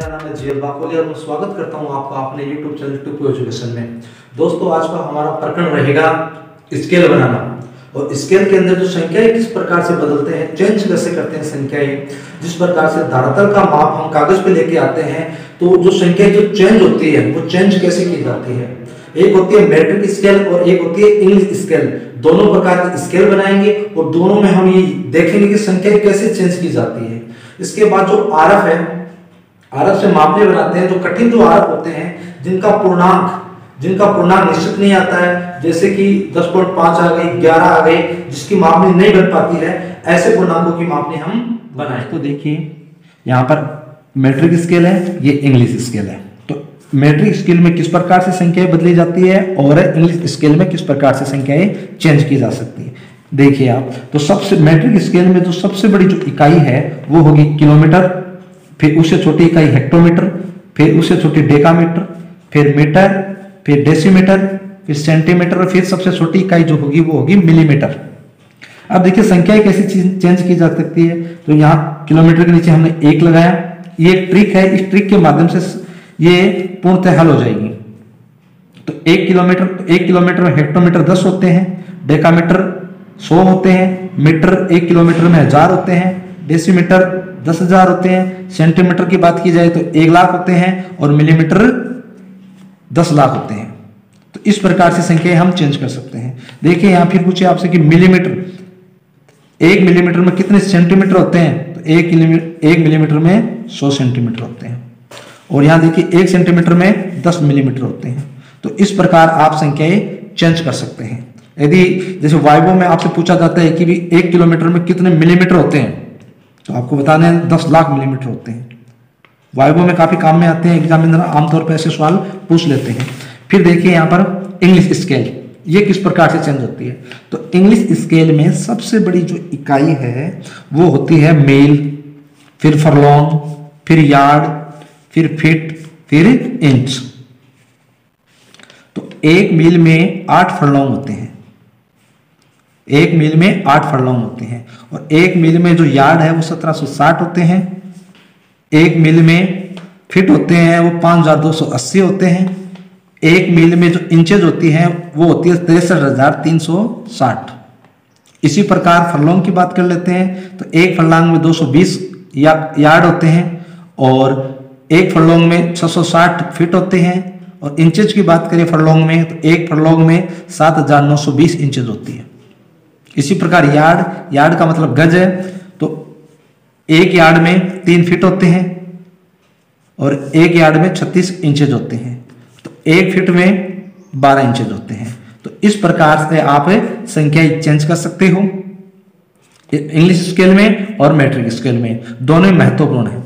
नाम है जीएल बाकोली और मैं स्वागत करता हूं आपका अपने YouTube चैनल टू एजुकेशन में। दोस्तों, आज का हमारा प्रकरण रहेगा स्केल बनाना और स्केल के अंदर जो संख्याएं किस प्रकार से बदलते हैं, चेंज कैसे करते हैं संख्याएं। जिस प्रकार से धरातल का माप हम कागज पे लेके आते हैं तो जो संख्याएं जो चेंज होती है वो चेंज कैसे की जाती है। एक होती है मैट्रिक स्केल और एक होती है इंग्लिश स्केल। दोनों प्रकार के स्केल बनाएंगे और दोनों में हम ये देखेंगे कि संख्याएं कैसे चेंज की जाती है। इसके बाद जो आरफ है, आरफ से मापने बनाते हैं। जो कठिन जो आरफ होते हैं जिनका पूर्णांक निश्चित नहीं आता है, जैसे कि 10.5 आ गई, 11 आ गई, जिसकी मापनी नहीं बन पाती है, ऐसे पूर्णांकों की मापनी हम बनाएं। तो देखिए यहाँ पर मैट्रिक स्केल है, ये इंग्लिश स्केल है। तो मैट्रिक स्केल में किस प्रकार से संख्याएं बदली जाती है और इंग्लिश स्केल में किस प्रकार से संख्याएं चेंज की जा सकती है। देखिए आप, तो सबसे मैट्रिक स्केल में जो सबसे बड़ी जो इकाई है वो होगी किलोमीटर, फिर उससे छोटी इकाई हेक्टोमीटर, फिर उससे छोटी डेकामीटर, फिर मीटर, फिर डेसीमीटर, फिर सेंटीमीटर, फिर सबसे छोटी इकाई जो होगी वो होगी मिलीमीटर। अब देखिए संख्याएं कैसे चेंज की जा सकती है। तो यहाँ किलोमीटर के नीचे हमने 1 लगाया। ये एक ट्रिक है, इस ट्रिक के माध्यम से ये पूर्णतः हल हो जाएगी। तो 1 किलोमीटर में हेक्टोमीटर 10 होते हैं, डेकामीटर 100 होते हैं, मीटर 1 किलोमीटर में 1000 होते हैं, डेसीमीटर 10,000 होते हैं, सेंटीमीटर की बात की जाए तो 1 लाख होते हैं और मिलीमीटर 10 लाख होते हैं। तो इस प्रकार से संख्याएं हम चेंज कर सकते हैं। देखिए यहाँ फिर पूछे आपसे कि मिलीमीटर, 1 मिलीमीटर में कितने सेंटीमीटर होते हैं। तो 1 मिलीमीटर में 100 सेंटीमीटर होते हैं। और यहाँ देखिए 1 सेंटीमीटर में 10 मिलीमीटर होते हैं। तो इस प्रकार आप संख्याएं चेंज कर सकते हैं। यदि जैसे वाइवो में आपसे पूछा जाता है कि भी 1 किलोमीटर में कितने मिलीमीटर होते हैं, तो आपको बताना है 10 लाख मिलीमीटर होते हैं। वाइवो में काफी काम में आते हैं, एग्जामिनर आमतौर पर ऐसे सवाल पूछ लेते हैं। फिर देखिए यहाँ पर इंग्लिश स्केल, ये किस प्रकार से चेंज होती है। तो इंग्लिश स्केल में सबसे बड़ी जो इकाई है वो होती है मील, फिर फरलॉन्ग, फिर यार्ड, फिर फीट, फिर इंच। तो 1 मील में 8 फरलॉन्ग होते हैं। 1 मील में 8 फरलॉन्ग होते हैं और 1 मील में जो यार्ड है वो 1760 होते हैं। 1 मील में फिट होते हैं वो 5280 होते हैं। 1 मील में जो इंचेज होती हैं वो होती है 63,360। इसी प्रकार फरलॉन्ग की बात कर लेते हैं। तो 1 फरलॉन्ग में 220 यार्ड होते हैं और 1 फरलॉन्ग में 660 फिट होते हैं। और इंचेज की बात करें फरलॉन्ग में तो 1 फरलॉन्ग में 7,920 इंचेज होती है। इसी प्रकार यार्ड का मतलब गज है। तो 1 यार्ड में 3 फीट होते हैं और 1 यार्ड में 36 इंचेज होते हैं। तो 1 फीट में 12 इंचेज होते हैं। तो इस प्रकार से आप संख्याएं चेंज कर सकते हो इंग्लिश स्केल में और मैट्रिक स्केल में, दोनों महत्वपूर्ण है।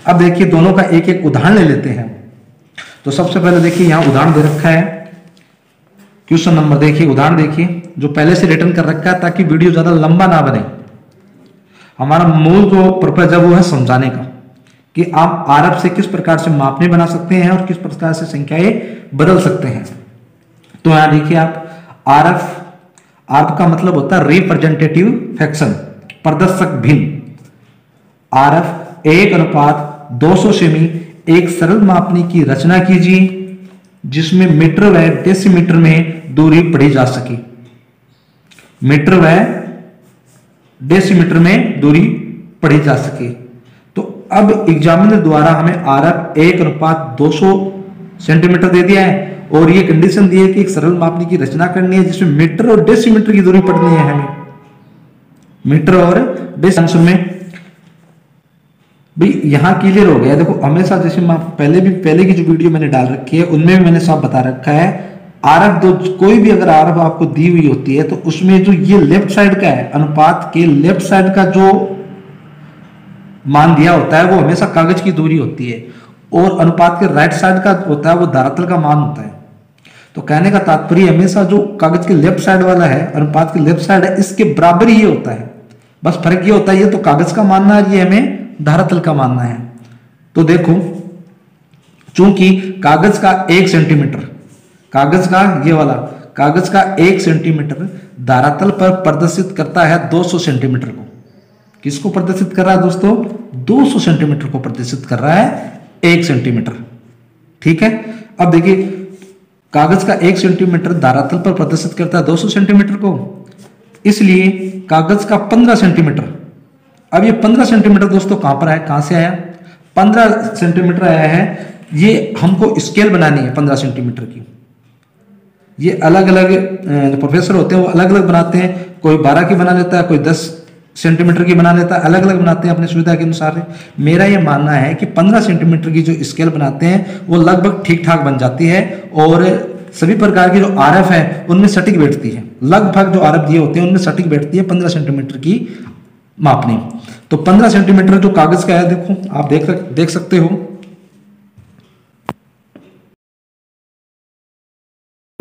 अब देखिए दोनों का एक एक उदाहरण ले लेते हैं। तो सबसे पहले देखिए यहाँ उदाहरण दे रखा है, क्वेश्चन नंबर देखिए, उदाहरण देखिए जो पहले से रिटर्न कर रखा है ताकि वीडियो ज्यादा लंबा ना बने। हमारा मूल जो पर्पज है वो है समझाने का कि आप आरफ से किस प्रकार से मापने बना सकते हैं और किस प्रकार से संख्याएं बदल सकते हैं। तो यहां देखिए आप आरफ का मतलब होता है रिप्रेजेंटेटिव फ्रैक्शन, प्रदर्शक भिन्न। आरफ 1:200 सेमी एक सरल मापनी की रचना कीजिए जिसमें मीटर व डेसीमीटर में दूरी पढ़ी जा सके। मीटर व डेसीमीटर में दूरी पढ़ी जा सके। तो अब एग्जामिनर द्वारा हमें आरफ 1:200 सेंटीमीटर दे दिया है और ये कंडीशन दी है कि एक सरल मापनी की रचना करनी है जिसमें मीटर और डेसीमीटर की दूरी पढ़नी है हमें। मीटर और डेसीमीटर में भाई यहां क्लियर हो गया। देखो हमेशा जैसे पहले की जो वीडियो मैंने डाल रखी है उनमें भी मैंने साफ बता रखा है, आरफ कोई भी अगर आरफ आपको दी हुई होती है तो उसमें जो ये लेफ्ट साइड का है, अनुपात के लेफ्ट साइड का जो मान दिया होता है वो हमेशा कागज की दूरी होती है और अनुपात के राइट साइड का होता है वो धरातल का मान होता है। तो कहने का तात्पर्य हमेशा जो कागज के लेफ्ट साइड वाला है, अनुपात के लेफ्ट साइड है, इसके बराबर ही होता है। बस फर्क ये होता है ये तो कागज का मानना है, ये हमें धरातल का मानना है। तो देखो चूंकि कागज का 1 सेंटीमीटर, कागज का ये वाला कागज का 1 सेंटीमीटर धरातल पर प्रदर्शित करता है 200 सेंटीमीटर को। किसको प्रदर्शित कर रहा है दोस्तों? 200 सेंटीमीटर को प्रदर्शित कर रहा है 1 सेंटीमीटर। ठीक है, अब देखिए कागज का 1 सेंटीमीटर धरातल पर प्रदर्शित करता है 200 सेंटीमीटर को, इसलिए कागज का 15 सेंटीमीटर। अब ये 15 सेंटीमीटर दोस्तों कहां पर आया, कहां से आया, 15 सेंटीमीटर आया है। ये हमको स्केल बनानी है 15 सेंटीमीटर की। ये अलग अलग जो प्रोफेसर होते हैं वो अलग अलग बनाते हैं, कोई 12 की बना लेता है, कोई 10 सेंटीमीटर की बना लेता है, अलग अलग बनाते हैं अपनी सुविधा के अनुसार। मेरा ये मानना है कि 15 सेंटीमीटर की जो स्केल बनाते हैं वो लगभग ठीक ठाक बन जाती है और सभी प्रकार की जो आरएफ है उनमें सटीक बैठती है। लगभग जो आरएफ दिए होते हैं उनमें सटीक बैठती है 15 सेंटीमीटर की मापनी। तो 15 सेंटीमीटर जो कागज का है, देखो आप देख सकते हो।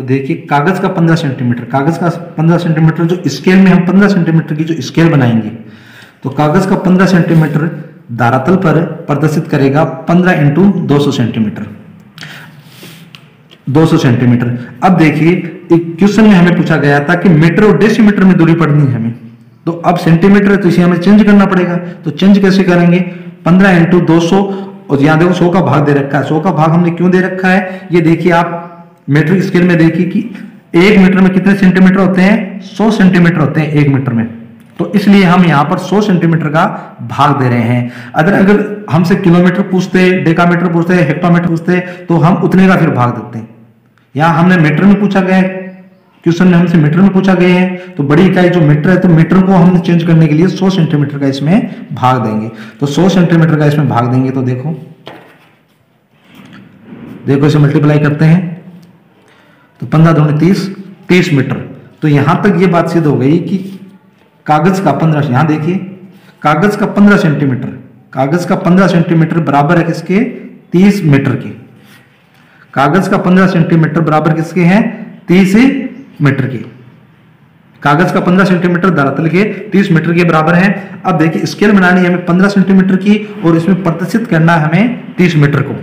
देखिए कागज का 15 सेंटीमीटर, कागज का 15 सेंटीमीटर जो स्केल में हम 15 सेंटीमीटर की जो स्केल बनाएंगे, तो कागज का 15 सेंटीमीटर धरातल पर प्रदर्शित करेगा 15 इंटू 200 सेंटीमीटर, 200 सेंटीमीटर। अब देखिए एक क्वेश्चन में हमें पूछा गया था कि मीटर और डेसीमीटर में दूरी पढ़नी है हमें, तो अब सेंटीमीटर है तो इसे हमें चेंज करना पड़ेगा। तो चेंज कैसे करेंगे, 15 इंटू 200, और यहाँ देखो 100 का भाग दे रखा है। 100 का भाग हमने क्यों दे रखा है, ये देखिए आप मीट्रिक स्केल में देखिए कि 1 मीटर में कितने सेंटीमीटर होते हैं, 100 सेंटीमीटर होते हैं 1 मीटर में। तो इसलिए हम यहाँ पर 100 सेंटीमीटर का भाग दे रहे हैं। अगर हमसे किलोमीटर पूछते, डेकामीटर पूछते, हेक्टोमीटर पूछते तो हम उतने का फिर भाग देते हैं। यहाँ हमने मीटर में पूछा गया है, क्वेश्चन में हमसे मीटर में पूछा गया है, तो बड़ी इकाई जो मीटर है, तो मीटर को हमने चेंज करने के लिए 100 सेंटीमीटर का इसमें भाग देंगे। तो 100 सेंटीमीटर का इसमें भाग देंगे तो देखो इसे मल्टीप्लाई करते हैं तो 15 दूनी 30 मीटर। तो यहां तक ये बात सिद्ध हो गई कि कागज का 15, यहां देखिए कागज का 15 सेंटीमीटर, कागज का 15 सेंटीमीटर बराबर है किसके, 30 मीटर के। कागज का 15 सेंटीमीटर बराबर किसके हैं, 30 मीटर के। कागज का 15 सेंटीमीटर धरातल के 30 मीटर के बराबर है। अब देखिए स्केल बनानी है हमें 15 सेंटीमीटर की और इसमें प्रदर्शित करना है हमें 30 मीटर को।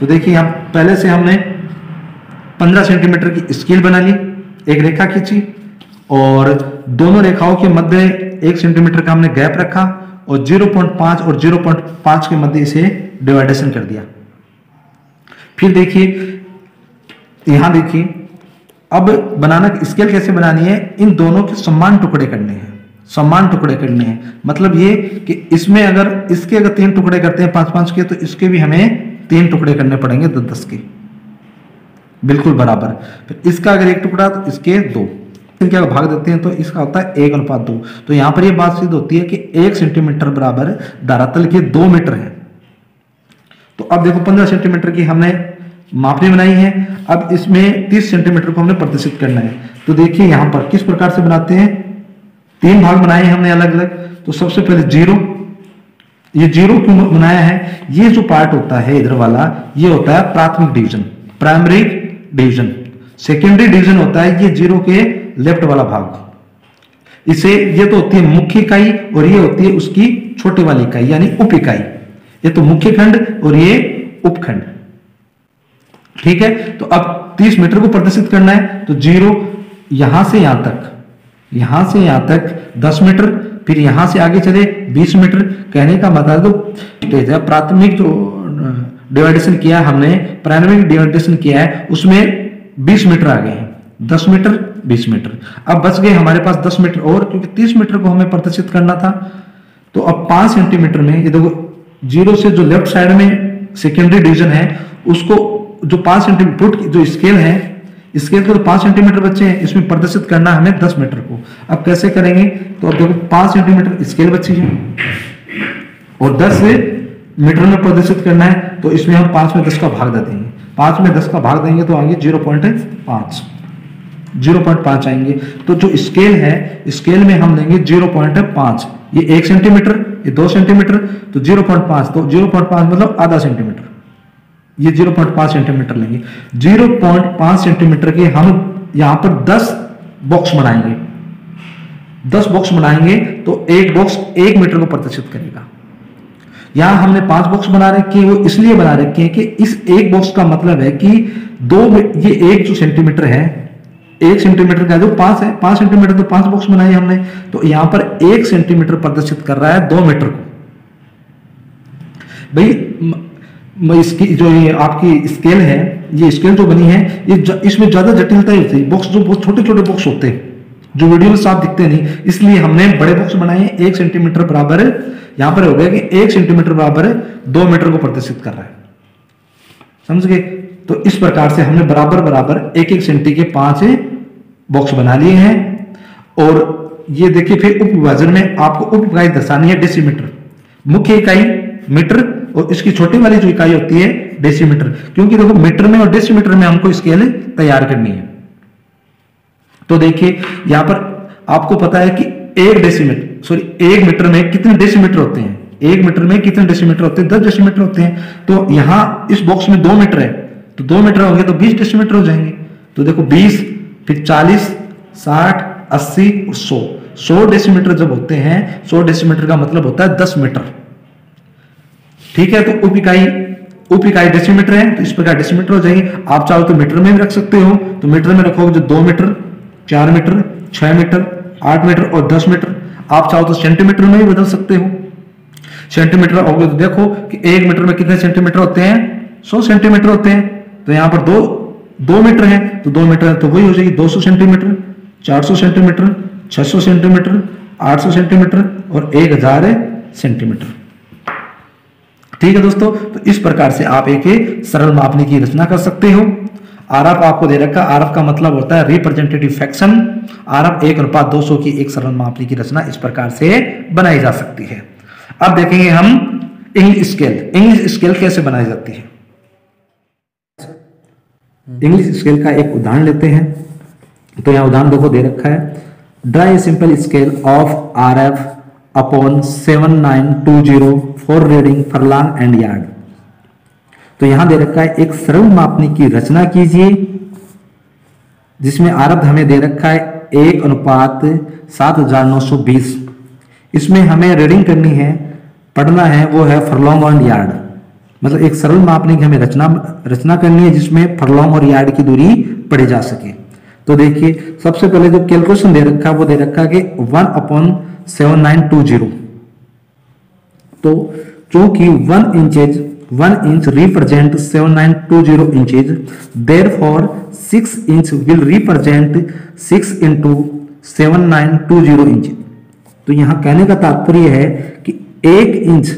तो देखिए यहां पहले से हमने 15 सेंटीमीटर की स्केल बना ली, एक रेखा खींची और दोनों रेखाओं के मध्य 1 सेंटीमीटर का हमने गैप रखा और 0.5 और 0.5 के मध्य इसे डिवाइडेशन कर दिया। फिर देखिए यहां देखिए अब बनाना स्केल कैसे बनानी है, इन दोनों के समान टुकड़े करने हैं, समान टुकड़े करने हैं। मतलब ये कि इसमें अगर इसके अगर 3 टुकड़े करते हैं 5-5 के, तो इसके भी हमें 3 टुकड़े करने पड़ेंगे 10-10 के, बिल्कुल बराबर। फिर इसका अगर 1 टुकड़ा तो इसके 2, इनके भाग देते हैं तो इसका होता है 1:2। तो यहां पर यह बात सिद्ध होती है कि 1 सेंटीमीटर बराबर धरातल के 2 मीटर है। तो अब देखो 15 सेंटीमीटर की हमने मापनी बनाई है, अब इसमें 30 सेंटीमीटर को हमने प्रदर्शित करना है। तो देखिए यहां पर किस प्रकार से बनाते हैं, 3 भाग बनाए हैं हमने अलग अलग। तो सबसे पहले 0, ये 0 क्यों बनाया है, ये जो पार्ट होता है इधर वाला, ये होता है प्राथमिक division, primary division. Secondary division होता है ये 0 के लेफ्ट वाला भाग। इसे ये तो होती है मुख्य इकाई और ये होती है उसकी छोटे वाली इकाई यानी उप इकाई। ये तो मुख्य खंड और ये उपखंड, ठीक है। तो अब 30 मीटर को प्रदर्शित करना है तो 0 यहां से यहां तक, यहां से यहां तक 10 मीटर, फिर यहां से आगे चले 20 मीटर। कहने का मतलब तो प्राथमिक जो डिवाइडेशन किया हमने, प्राइमरी डिवाइडेशन किया है उसमें 20 मीटर आ गए हैं, 10 मीटर 20 मीटर। अब बच गए हमारे पास 10 मीटर और, क्योंकि 30 मीटर को हमें प्रदर्शित करना था। तो अब 5 सेंटीमीटर में ये देखो 0 से जो लेफ्ट साइड में सेकेंडरी डिवीजन है उसको जो 5 सेंटीमीटर की जो स्केल है, स्केल के तो 5 सेंटीमीटर बचे हैं, इसमें प्रदर्शित करना हमें 10 मीटर को। अब कैसे करेंगे, तो अब देखो 5 सेंटीमीटर स्केल बची है और 10 मीटर में प्रदर्शित करना है, तो इसमें हम 5 में 10 का भाग दे देंगे। 5 में 10 का भाग देंगे तो आएंगे 0.5 आएंगे। तो जो स्केल है, स्केल में हम लेंगे 0.5। ये 1 सेंटीमीटर, ये 2 सेंटीमीटर, तो 0.5, तो 0.5 मतलब आधा सेंटीमीटर, ये 0.5 सेंटीमीटर लेंगे। 0.5 सेंटीमीटर के हम यहां पर 10 बॉक्स बनाएंगे। 10 बॉक्स बनाएंगे तो एक बॉक्स 1 मीटर को प्रदर्शित करेगा। यहां हमने 5 बॉक्स बना रखे हैं, वो इसलिए बना रखे हैं कि इस एक बॉक्स का मतलब है कि ये 1 जो सेंटीमीटर है, 1 सेंटीमीटर का जो 5 है, 5 सेंटीमीटर तो 5 बॉक्स बनाए हमने। तो यहां पर 1 सेंटीमीटर प्रदर्शित कर रहा है 2 मीटर को। भाई इसकी जो ये आपकी स्केल है, ये स्केल जो बनी है, ये इसमें ज्यादा जटिलता होती है। बॉक्स जो बहुत छोटे छोटे बॉक्स होते हैं जो वीडियो में साफ दिखते नहीं, इसलिए हमने बड़े बॉक्स बनाए। 1 सेंटीमीटर बराबर यहाँ पर हो गया कि 1 सेंटीमीटर बराबर 2 मीटर को प्रदर्शित कर रहा है, समझ गए। तो इस प्रकार से हमने बराबर बराबर 1-1 सेंटी के 5 बॉक्स बना लिए हैं। और ये देखिए फिर उप विभाजन में आपको उप इकाई दर्शानी है डेसीमीटर, मुख्य इकाई मीटर और इसकी छोटी वाली जो इकाई होती है डेसीमीटर, क्योंकि देखो मीटर में और डेसीमीटर में हमको स्केल तैयार करनी है। तो देखिए यहां पर आपको पता है कि 1 मीटर में कितने डेसीमीटर होते हैं, 1 मीटर में कितने डेसीमीटर होते हैं, 10 डेसीमीटर होते हैं। तो यहां इस बॉक्स में 2 मीटर है, तो 2 मीटर होंगे तो 20 डेसीमीटर हो जाएंगे। तो देखो 20, फिर 40, 60, 80 और 100 डेसीमीटर जब होते हैं, 100 डेसीमीटर का मतलब होता है 10 मीटर, ठीक है। तो उप इकाई डेसीमीटर है, तो इस प्रकार डेसीमीटर हो जाएगी। आप चाहो तो मीटर में भी रख सकते हो, तो मीटर में रखोगे जो 2 मीटर, 4 मीटर, 6 मीटर, 8 मीटर और 10 मीटर। आप चाहो तो सेंटीमीटर में भी बदल सकते हो। सेंटीमीटर होगा तो देखो कि 1 मीटर में कितने सेंटीमीटर होते हैं, 100 सेंटीमीटर होते हैं। तो यहाँ पर 2 मीटर है, तो 2 मीटर तो वही हो जाएगी 200 सेंटीमीटर, 400 सेंटीमीटर, 600 सेंटीमीटर, 800 सेंटीमीटर और 1000 सेंटीमीटर। ठीक है दोस्तों, तो इस प्रकार से आप एक सरल मापनी की रचना कर सकते हो। आरएफ आपको दे रखा, आरएफ का मतलब होता है रिप्रेजेंटेटिव फ्रैक्शन। आरएफ 1:200 की एक सरल मापनी की रचना इस प्रकार से बनाई जा सकती है। अब देखेंगे हम इंग्लिश स्केल। इंग्लिश स्केल कैसे बनाई जाती है। इंग्लिश स्केल का एक उदाहरण लेते हैं। तो यहां उदाहरण देखो दे रखा है, draw a simple scale of RF upon 7920 for reading furlong and yard. तो यहां दे रखा है एक सरल मापनी की रचना कीजिए, जिसमें आरएफ हमें दे रखा है 1:7920। इसमें हमें रीडिंग करनी है, पढ़ना है, वो है फरलॉन्ग और यार्ड। मतलब एक सरल मापनी की हमें रचना करनी है जिसमें फरलॉन्ग और यार्ड की दूरी पढ़ी जा सके। तो देखिए सबसे पहले जो कैलकुलेशन दे रखा है वो दे रखा है कि 1/7920। तो चूंकि 1 inch represent 7920 inches, therefore 6 inch will represent 6 × 7920 inch. तो यहां कहने का तात्पर्य है कि 1 इंच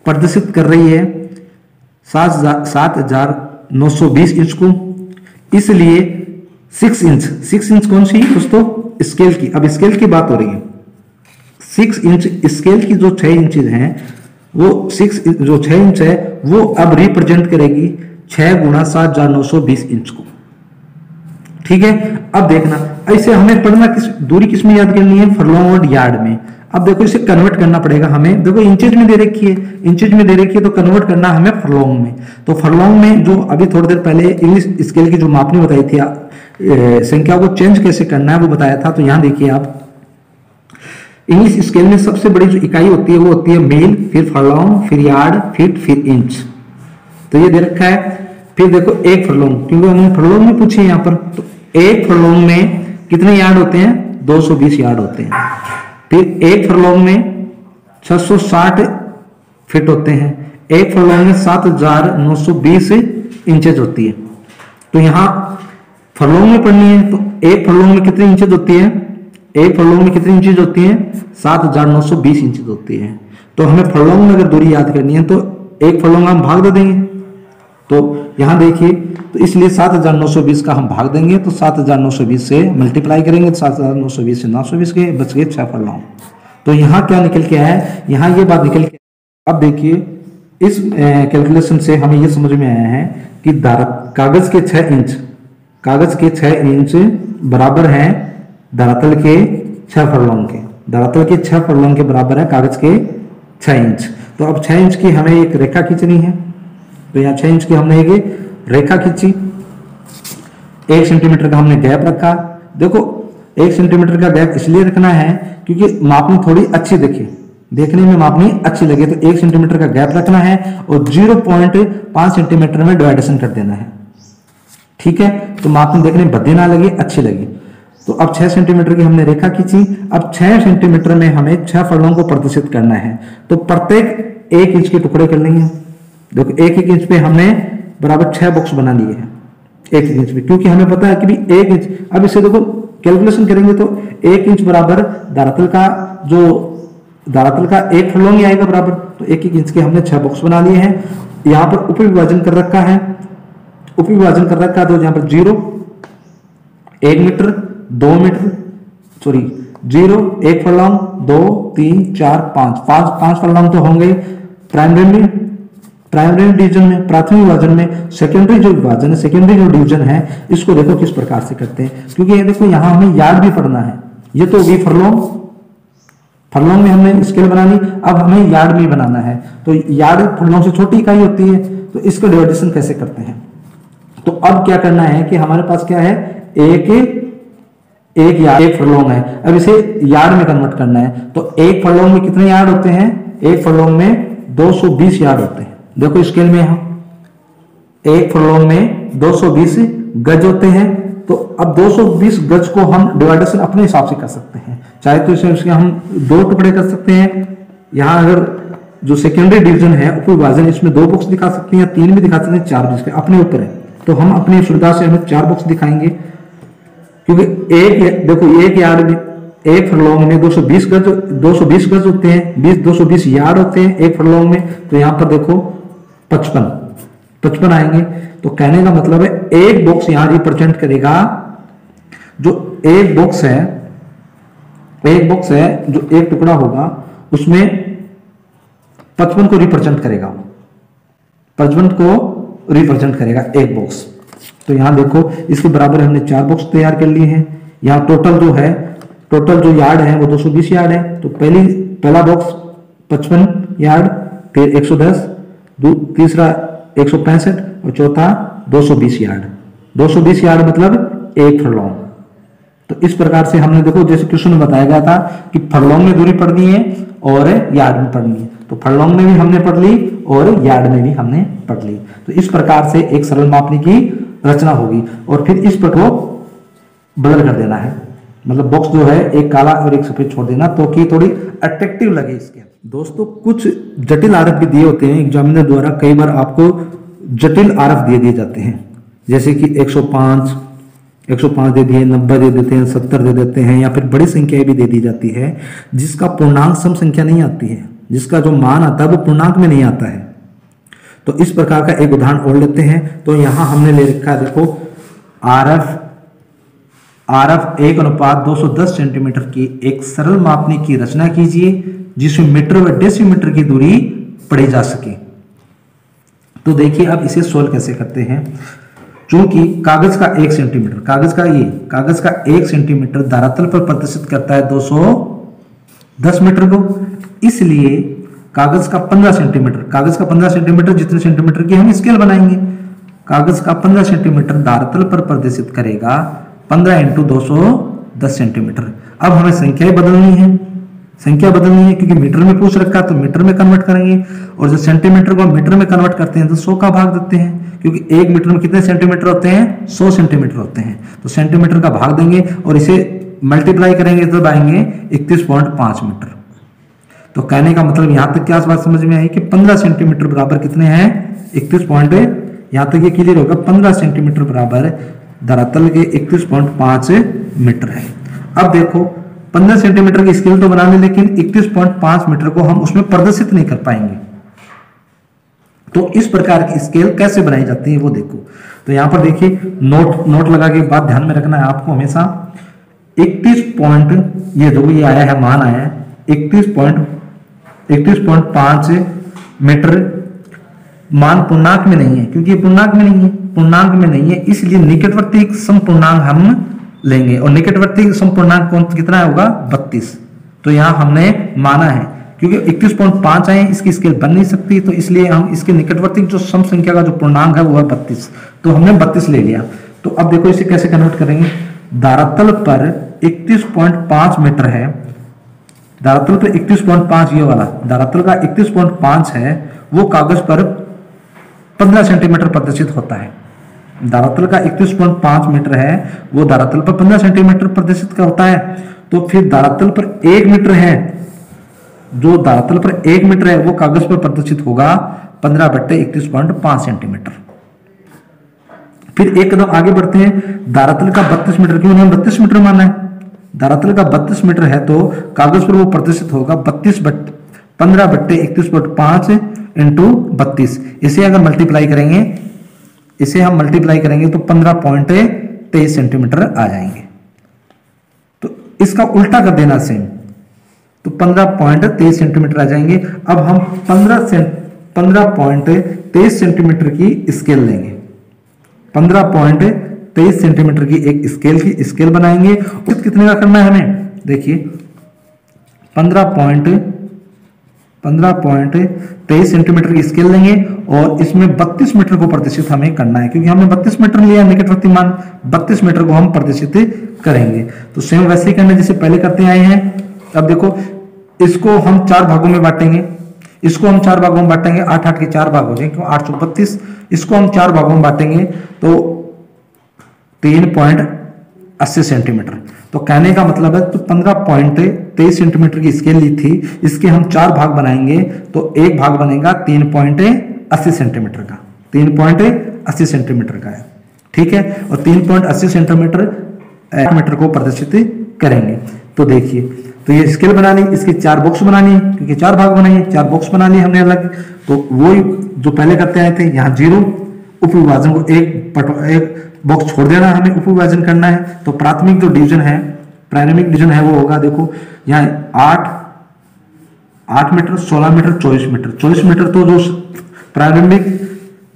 प्रदर्शित कर रही है 7920 इंच को, इसलिए 6 इंच कौन सी दोस्तों, स्केल की। अब स्केल की बात हो रही है। 6 इंच स्केल की जो 6 इंचेज हैं, वो 6 इंच है वो अब रिप्रेजेंट करेगी 6 × 7920 इंच को। ठीक है, अब देखना ऐसे हमें पढ़ना दूरी किस में याद करनी है, फरलॉन्ग और यार्ड में। अब देखो इसे कन्वर्ट करना पड़ेगा हमें। देखो इंचेज में दे रखी है, तो कन्वर्ट करना हमें फरलॉन्ग में। तो फरलॉन्ग में जो अभी थोड़ी देर पहले इंग्लिश स्केल की जो मापनी बताई थी, संख्या को चेंज कैसे करना है वो बताया था। तो यहां देखिए आप, इंग्लिश स्केल में सबसे बड़ी जो इकाई होती है वो होती है मील, फिर फरलॉन्ग, फिर यार्ड, फीट, फिर इंच। तो ये दे रखा है। फिर देखो 1 फरलॉन्ग, क्योंकि हमने फरलॉन्ग में पूछे यहाँ पर, तो 1 फरलॉन्ग में कितने यार्ड होते हैं, 220 यार्ड होते हैं। फिर 1 फरलॉन्ग में 660 फीट होते हैं। 1 फरलॉन्ग में 7920 इंचेज होती है। तो यहाँ फरलॉन्ग में पढ़नी है, तो 1 फरलॉन्ग में कितनी इंचेज होती है, 1 फरलॉन्ग में कितनी इंचेज होती है, 7920 इंचेज होती है। तो हमें फरलॉन्ग में अगर दूरी याद करनी है तो 1 फरलॉन्ग हम भाग दे देंगे। तो यहां देखिए, तो इसलिए 7920 का हम भाग देंगे, तो 7920 से मल्टीप्लाई करेंगे, तो 7920 से 920 के बच गए 6 फरलॉन्ग। तो यहाँ क्या निकल के आया है, यहाँ ये बात निकल के। अब देखिए इस कैलकुलेशन से हमें ये समझ में आया है कि कागज के 6 इंच बराबर है धरातल के 6 फरलॉन्ग के। धरातल के 6 फरलॉन्ग के बराबर है कागज के 6 इंच। तो अब 6 इंच की हमें एक रेखा खींचनी है। तो यहाँ 6 इंच की हमने एक रेखा खींची, 1 सेंटीमीटर का हमने गैप रखा। देखो 1 सेंटीमीटर का गैप इसलिए रखना है क्योंकि मापनी थोड़ी अच्छी दिखे, देखने में मापनी अच्छी लगे। तो 1 सेंटीमीटर का गैप रखना है और 0.5 सेंटीमीटर में डिवाइडेशन कर देना है। ठीक है, तो मापनी देखने में भद्दी ना लगे, अच्छी लगी। तो अब 6 सेंटीमीटर की हमने रेखा खींची। अब 6 सेंटीमीटर में हमें 6 फरलॉन्ग को प्रदर्शित करना है। तो प्रत्येक 1 इंच के टुकड़े कर लेंगे। देखो 1-1 इंच पे हमने बराबर 6 बॉक्स बना लिए हैं 1-1 इंच पे, क्योंकि हमें पता है कि भी 1 इंच। अब इसे देखो कैलकुलेशन करेंगे तो 1 इंच बराबर धरातल का जो धरातल का 1 फुलौंग ही आएगा बराबर। तो 1-1 इंच के हमने 6 बॉक्स बना लिए हैं। यहाँ पर उप विभाजन कर रखा है, उप विभाजन कर रखा है तो यहाँ पर 0 1 मीटर 2 मीटर सॉरी 0 1 फुलौंग 2 3 4 5 फुलौंग तो होंगे प्राइमरी में, प्राइमरी डिवीजन में, प्राथमिक विभाजन में। सेकेंडरी जो विभाजन है, सेकेंडरी जो डिवीजन है, इसको देखो किस प्रकार से करते हैं, क्योंकि ये देखो यहाँ हमें यार्ड भी पढ़ना है। ये तो भी फुलौंग में हमने स्केल बना ली, अब हमें यार्ड में बनाना है। तो यार्ड फुलौंग से छोटी इकाई होती है, तो इसका डिवाइडेशन कैसे करते हैं। तो अब क्या करना है कि हमारे पास क्या है, एक फुलौंग है, अब इसे यार्ड में कन्वर्ट करना है। तो एक फुलौंग में कितने यार्ड होते हैं, एक फुलौंग में 220 यार्ड होते हैं। देखो स्केल में हम एक फुलौंग में 220 गज होते हैं। तो अब 220 गज को हम डिवाइडेशन अपने हिसाब से कर सकते हैं, चाहे तो इसे हम 2 टुकड़े कर सकते हैं। यहाँ अगर जो सेकेंडरी डिवीजन है उप विभाजन, इसमें 2 बॉक्स दिखा सकते हैं, 3 भी दिखा सकते हैं, 4 भी दिखा, अपने ऊपर है। तो हम अपनी सुविधा से हमें 4 बॉक्स दिखाएंगे, क्योंकि एक यार्ड में एक फुलौंग में 220 गज होते हैं, 220 यार्ड होते हैं एक फुलौंग में। तो यहाँ पर देखो 55 आएंगे। तो कहने का मतलब है एक बॉक्स यहां रिप्रेजेंट करेगा, जो एक बॉक्स है जो एक टुकड़ा होगा उसमें 55 को रिप्रेजेंट करेगा, 55 को रिप्रेजेंट करेगा एक बॉक्स। तो यहां देखो इसके बराबर हमने 4 बॉक्स तैयार कर लिए हैं। यहां टोटल जो यार्ड है वो 220 यार्ड है। तो पहला बॉक्स 55 यार्ड, फिर 110, तीसरा 165 और चौथा 220 यार्ड। 220 यार्ड मतलब एक फुलौंग। तो इस प्रकार से हमने देखो जैसे क्वेश्चन में बताया गया था कि फुलौंग में दूरी पढ़नी है और यार्ड में पढ़नी है। तो फुलौंग में भी हमने पढ़ ली और यार्ड में भी हमने पढ़ ली। तो इस प्रकार से एक सरल मापनी की रचना होगी और फिर इस पर को ब्लर कर देना है, मतलब बॉक्स जो है एक काला और एक सफेद छोड़ देना, तो कि थोड़ी अट्रैक्टिव लगे इसके। दोस्तों कुछ जटिल आरेख भी दिए होते हैं एग्जामिनर द्वारा, कई बार आपको जटिल आरेख दे दिए जाते हैं, जैसे कि 105 दे दिए, 90 दे देते हैं, 70 दे देते हैं, या फिर बड़ी संख्याएं भी दे दी जाती है जिसका पूर्णांक सम संख्या नहीं आती है, जिसका जो मान आता है वो पूर्णांक में नहीं आता है। तो इस प्रकार का एक उदाहरण और लेते हैं। तो यहां हमने ले रखा है देखो आरएफ 1:210 सेंटीमीटर की एक सरल मापनी की रचना कीजिए जिसमें मीटर व डेसीमीटर की दूरी पढ़ी जा सके। तो देखिए अब इसे सोल्व कैसे करते हैं। चूंकि कागज का 1 सेंटीमीटर, कागज का 1 सेंटीमीटर धरातल पर प्रदर्शित करता है 210 मीटर को, इसलिए कागज का 15 सेंटीमीटर जितने सेंटीमीटर की हम स्केल बनाएंगे, कागज का 15 सेंटीमीटर धरातल पर प्रदर्शित करेगा 15 × 210 सेंटीमीटर। अब हमें संख्या बदलनी है क्योंकि मीटर में पूछ रखा है तो मीटर में कन्वर्ट करेंगे, और जो सेंटीमीटर को मीटर में कन्वर्ट करते हैं तो 100 का भाग देते हैं, क्योंकि 1 मीटर में कितने सेंटीमीटर होते हैं, 100 सेंटीमीटर होते हैं। तो सेंटीमीटर का भाग देंगे और इसे मल्टीप्लाई करेंगे तो आएंगे 31.5 मीटर। तो कहने का मतलब यहां तक क्या बात समझ में आई कि 15 सेंटीमीटर बराबर कितने हैं, 31 यहां तक ये क्लियर होगा, 15 सेंटीमीटर बराबर धरातल के 31.5 मीटर है। अब देखो 15 सेंटीमीटर की स्केल तो बना ली, लेकिन 31.5 मीटर को हम उसमें प्रदर्शित नहीं कर पाएंगे। तो इस प्रकार की स्केल कैसे बनाई जाती है वो देखो। तो यहां पर देखिए नोट लगा के बात ध्यान में रखना है आपको हमेशा। 31 ये जो ये आया है मान आया है 31.5 मीटर, मान पूर्णांक में नहीं है, क्योंकि ये पूर्णांक में नहीं है, इसलिए निकटवर्ती समपूर्णांक हम लेंगे, और निकटवर्ती समपूर्णांक कौन कितना होगा, 32। तो यहां हमने माना है क्योंकि 31.5 आए, इसकी स्केल बन नहीं सकती, तो इसलिए हम इसके निकटवर्ती जो सम संख्या का जो पूर्णांक है वो है 32। तो हमने 32 ले लिया। तो अब देखो इसे कैसे कन्वर्ट करेंगे। धरातल पर 31.5 मीटर है, धरातल पर 31.5 ये वाला धरातल का 31.5 है, वो कागज पर 15 सेंटीमीटर प्रदर्शित होता है। धरातल का 31.5 मीटर है, वो धरातल पर 15 सेंटीमीटर प्रदर्शित का होता है। तो फिर धरातल पर 1 मीटर है, जो धरातल पर 1 मीटर है वो कागज पर प्रदर्शित होगा 15/31.5 सेंटीमीटर। फिर एक कदम आगे बढ़ते हैं, धरातल का 32 मीटर, क्यों हमें 32 मीटर माना है, धरातल का 32 मीटर है तो कागज पर वो प्रदर्शित होगा 15/31.5 इंटू 32। इसे अगर मल्टीप्लाई करेंगे, इसे हम मल्टीप्लाई करेंगे तो 15.23 सेंटीमीटर आ जाएंगे। तो इसका उल्टा कर देना सेम, तो 15.23 सेंटीमीटर आ जाएंगे। अब हम 15.23 सेंटीमीटर की स्केल लेंगे, 15.23 सेंटीमीटर की एक स्केल बनाएंगे। कितने का करना है हमें, देखिए 15.23 सेंटीमीटर की स्केल लेंगे और इसमें 32 मीटर को प्रदर्शित हमें करना है, क्योंकि हमने 32 मीटर लिया निकटवर्ती मान, 32 मीटर को हम प्रदर्शित करेंगे। तो सेम वैसे ही करना जैसे पहले करते आए हैं। अब देखो इसको हम 4 भागों में बांटेंगे, इसको हम 4 भागों में बांटेंगे, 8 के 4 भाग हो जाएंगे, क्यों 8 चौक 32। इसको हम 4 भागों में बांटेंगे तो 3.80 सेंटीमीटर। तो कहने का मतलब है तो 15.23 सेंटीमीटर की स्केल ली थी, इसके हम 4 भाग बनाएंगे तो एक भाग बनेगा 3.80 सेंटीमीटर का, 3.80 सेंटीमीटर का है, ठीक है। और 3.80 सेंटीमीटर मीटर को प्रदर्शित करेंगे। तो देखिए, तो ये स्केल बना ली, इसके 4 बॉक्स बनानी है, क्योंकि 4 भाग बनाए, 4 बॉक्स बना लिए हमने अलग। तो वो जो पहले करते आए थे, यहाँ 0, उप विभाजन को एक बॉक्स छोड़ देना, हमें उप विभाजन करना है। तो प्राथमिक जो डिवीजन है, प्राइमरी डिवीजन है वो होगा, देखो यहाँ 8 मीटर, 16 मीटर, 24 मीटर। 24 मीटर तो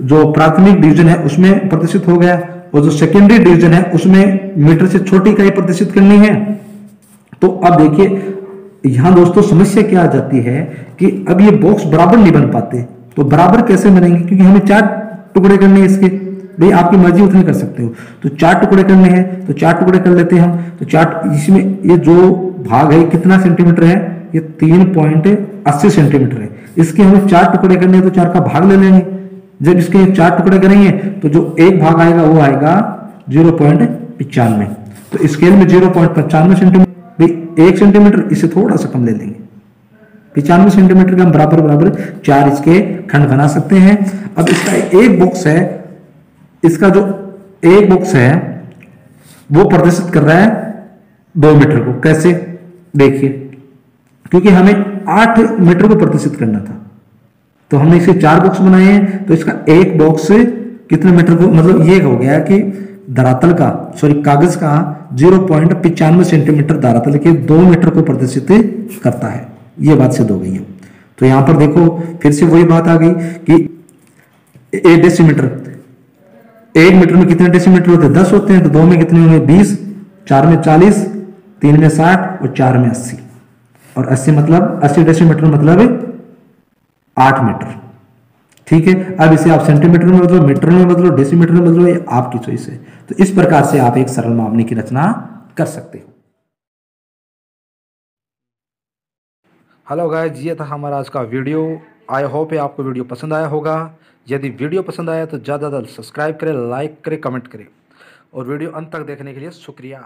जो प्राथमिक डिवीजन है उसमें प्रदर्शित हो गया, और जो सेकेंडरी डिवीजन है उसमें मीटर से छोटी इकाई प्रदर्शित करनी है। तो अब देखिए यहां दोस्तों समस्या क्या आ जाती है कि अब ये बॉक्स बराबर नहीं बन पाते। तो बराबर कैसे बनेंगे, क्योंकि हमें 4 टुकड़े करने हैं इसके, भाई आपकी मर्जी उतने कर सकते हो। तो 4 टुकड़े करने हैं तो 4 टुकड़े कर लेते हैं हम। तो 4 इसमें ये जो भाग है कितना सेंटीमीटर है, ये 3.80 सेंटीमीटर है। इसके हमें 4 टुकड़े करने हैं तो 4 का भाग ले लेंगे। जब इसके 4 टुकड़े करेंगे तो जो एक भाग आएगा वो आएगा 0.95। तो स्केल में 0.95 सेंटीमीटर, 1 सेंटीमीटर, इससे थोड़ा सा कम ले लेंगे, 95 सेंटीमीटर का हम बराबर 4 इसके खंड बना सकते हैं। अब इसका एक बॉक्स है, इसका जो एक बॉक्स है वो प्रदर्शित कर रहा है 2 मीटर को। कैसे, देखिए क्योंकि हमें 8 मीटर को प्रदर्शित करना था तो हमने इसके 4 बॉक्स बनाए हैं। तो इसका एक बॉक्स कितने मीटर को, मतलब ये हो गया कि धरातल का, कागज का 0.95 सेंटीमीटर धरातल के 2 मीटर को प्रदर्शित करता है। ये बात सिद्ध हो गई है। तो यहां पर देखो फिर से वही बात आ गई कि 1 डेसीमीटर, 1 मीटर में कितने डेसीमीटर होते हैं, 10 होते हैं। तो 2 में कितने होंगे, 20, 4 में 40, 3 में 60 और 4 में 80। और 80 मतलब 80 डेसीमीटर मतलब 8 मीटर, ठीक है। अब इसे आप सेंटीमीटर में बदलो, मीटर में बदलो, डेसीमीटर में बदलो, ये आपकी चॉइस है। तो इस प्रकार से आप एक सरल मापनी की रचना कर सकते हो। हेलो गाइस, ये था हमारा आज का वीडियो। आई होप आपको वीडियो पसंद आया होगा। यदि वीडियो पसंद आया तो ज़्यादा से ज़्यादा सब्सक्राइब करें, लाइक करें, कमेंट करें, और वीडियो अंत तक देखने के लिए शुक्रिया।